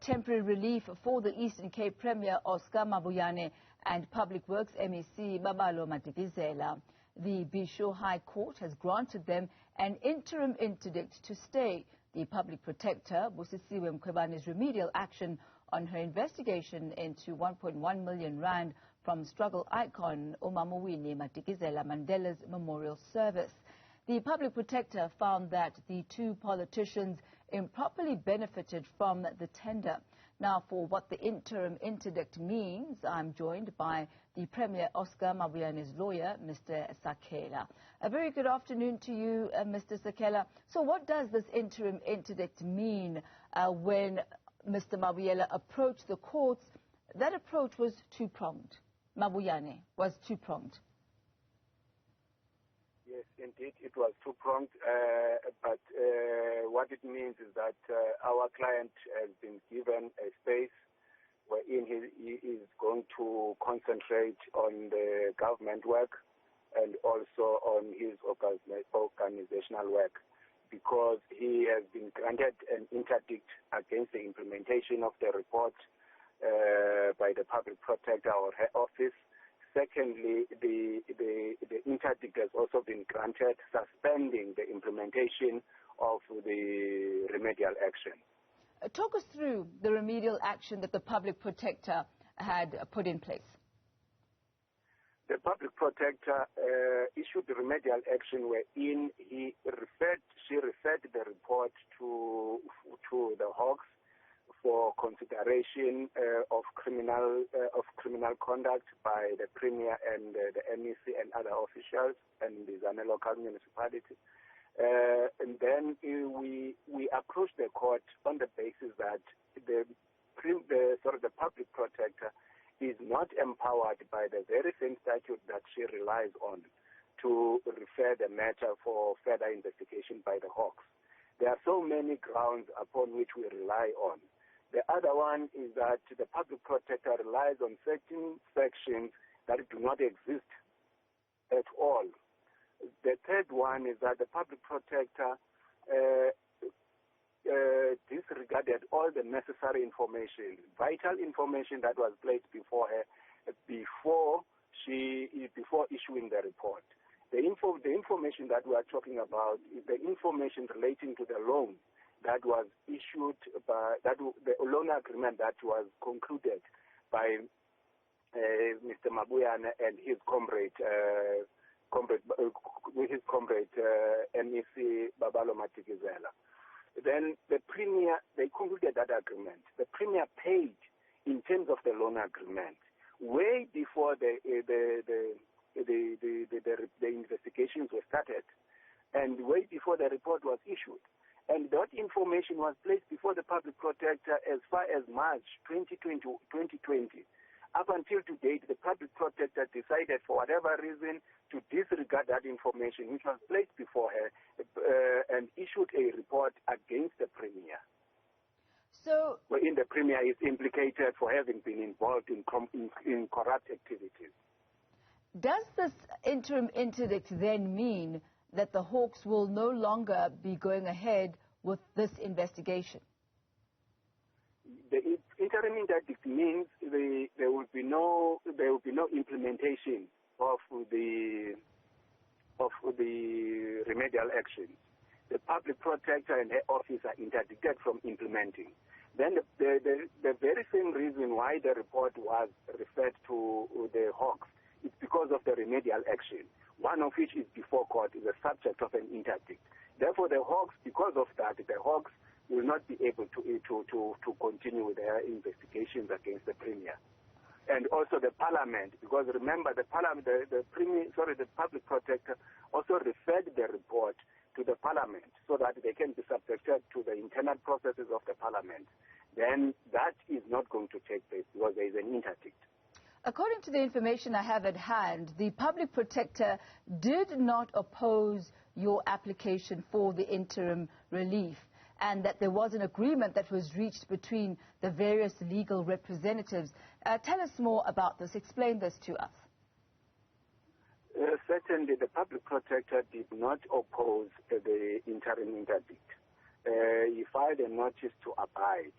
temporary relief for the Eastern Cape Premier Oscar Mabuyane and Public Works MEC Babalo Madikizela. The Bhisho High Court has granted them an interim interdict to stay the Public Protector Busisiwe Mkhwebane's remedial action on her investigation into 1.1 million rand from struggle icon Winnie Madikizela-Mandela's memorial service. The Public Protector found that the two politicians improperly benefited from the tender. Now, for what the interim interdict means, I'm joined by the Premier Oscar Mabuyane's lawyer, Mr. Sakhela. A very good afternoon to you, Mr. Sakhela. So what does this interim interdict mean when Mr. Mabuyane approached the courts? That approach was two-pronged. Mabuyane was two-pronged. Yes, indeed, it was two-pronged, but what it means is that our client has been given a space wherein he is going to concentrate on the government work and also on his organizational work, because he has been granted an interdict against the implementation of the report by the Public Protector or her office. Secondly, the interdict has also been granted, suspending the implementation of the remedial action. Talk us through the remedial action that the Public Protector had put in place. The Public Protector issued the remedial action wherein she referred the report to the Hawks for consideration of criminal conduct by the Premier and the MEC and other officials and the Zane local municipality. And then we approached the court on the basis that the Public Protector is not empowered by the very same statute that she relies on to refer the matter for further investigation by the Hawks. There are so many grounds upon which we rely on. The other one is that the Public Protector relies on certain sections that do not exist at all. The third one is that the Public Protector disregarded all the necessary information, vital information that was placed before her before issuing the report. The information that we are talking about is the information relating to the loan that was issued by the loan agreement that was concluded by Mr. Mabuyane and his comrade MEC Babalo Madikizela. Then the Premier, they concluded that agreement. The Premier paid in terms of the loan agreement way before the investigations were started and way before the report was issued. And that information was placed before the Public Protector as far as March 2020. Up until to date, the Public Protector decided for whatever reason to disregard that information which was placed before her and issued a report against the Premier. So, wherein the Premier is implicated for having been involved in corrupt activities. Does this interim interdict then mean that the Hawks will no longer be going ahead with this investigation? The interim interdict means there will be no implementation of the remedial actions. The Public Protector and her office are interdicted from implementing. Then the very same reason why the report was referred to the Hawks is because of the remedial action, one of which is before court, is a subject of an interdict. Therefore, the Hawks, because of that, the Hawks will not be able to continue with their investigations against the Premier. And also the Parliament, because remember, the Public Protector also referred the report to the Parliament so that they can be subjected to the internal processes of the Parliament. Then that is not going to take place because there is an interdict. According to the information I have at hand, the Public Protector did not oppose your application for the interim relief, and that there was an agreement that was reached between the various legal representatives. Tell us more about this. Explain this to us. Certainly, the Public Protector did not oppose the interim interdict. He filed a notice to abide.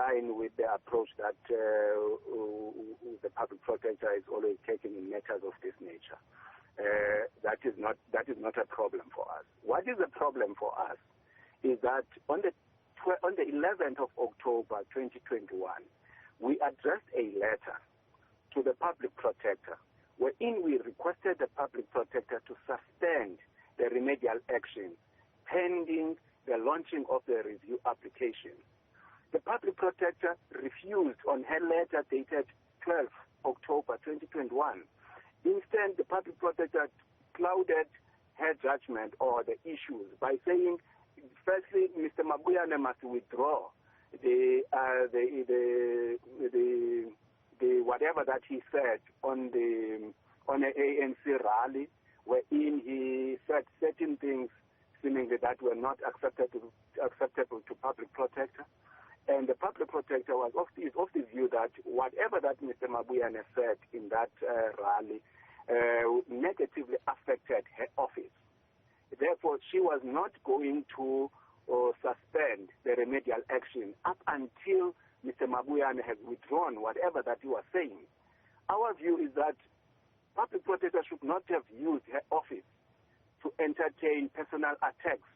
line with the approach that the public protector is always taking in matters of this nature. That is not a problem for us. What is a problem for us is that on the 11th of October 2021, we addressed a letter to the public protector wherein we requested the public protector to suspend the remedial action pending the launching of the review application. The public protector refused on her letter dated 12th October 2021. Instead, the public protector clouded her judgment or the issues by saying, firstly, Mr. Mabuyane must withdraw the whatever that he said on the ANC rally, wherein he said certain things seemingly that were not acceptable to public protector. And the public protector was of the view that whatever that Mr. Mabuyane said in that rally negatively affected her office. Therefore, she was not going to suspend the remedial action up until Mr. Mabuyane has withdrawn whatever that he was saying. Our view is that public protector should not have used her office to entertain personal attacks.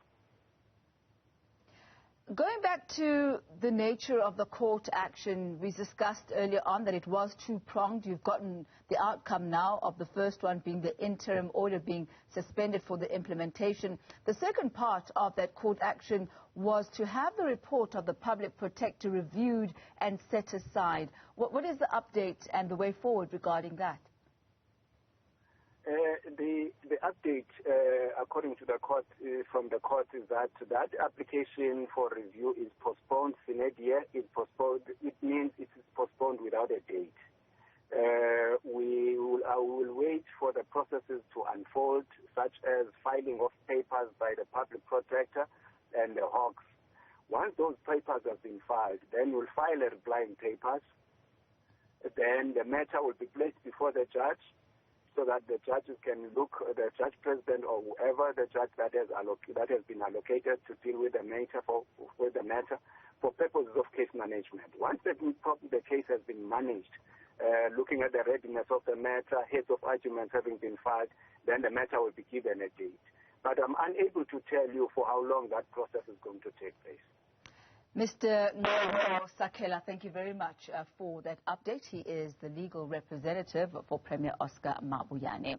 Going back to the nature of the court action, we discussed earlier on that it was two-pronged. You've gotten the outcome now of the first one being the interim order being suspended for the implementation. The second part of that court action was to have the report of the public protector reviewed and set aside. What is the update and the way forward regarding that? The update, according to the court, from the court, is that application for review is postponed sine die. It means it is postponed without a date. I will wait for the processes to unfold, such as filing of papers by the public protector and the Hawks. Once those papers have been filed, then we'll file a replying papers. Then the matter will be placed before the judge, so that the judges can look, the judge president or whoever the judge that has been allocated to deal with the matter for purposes of case management. Once the case has been managed, looking at the readiness of the matter, heads of arguments having been filed, then the matter will be given a date. But I'm unable to tell you for how long that process is going to take place. Mr. Ngqiqo Sakhela, thank you very much for that update. He is the legal representative for Premier Oscar Mabuyane.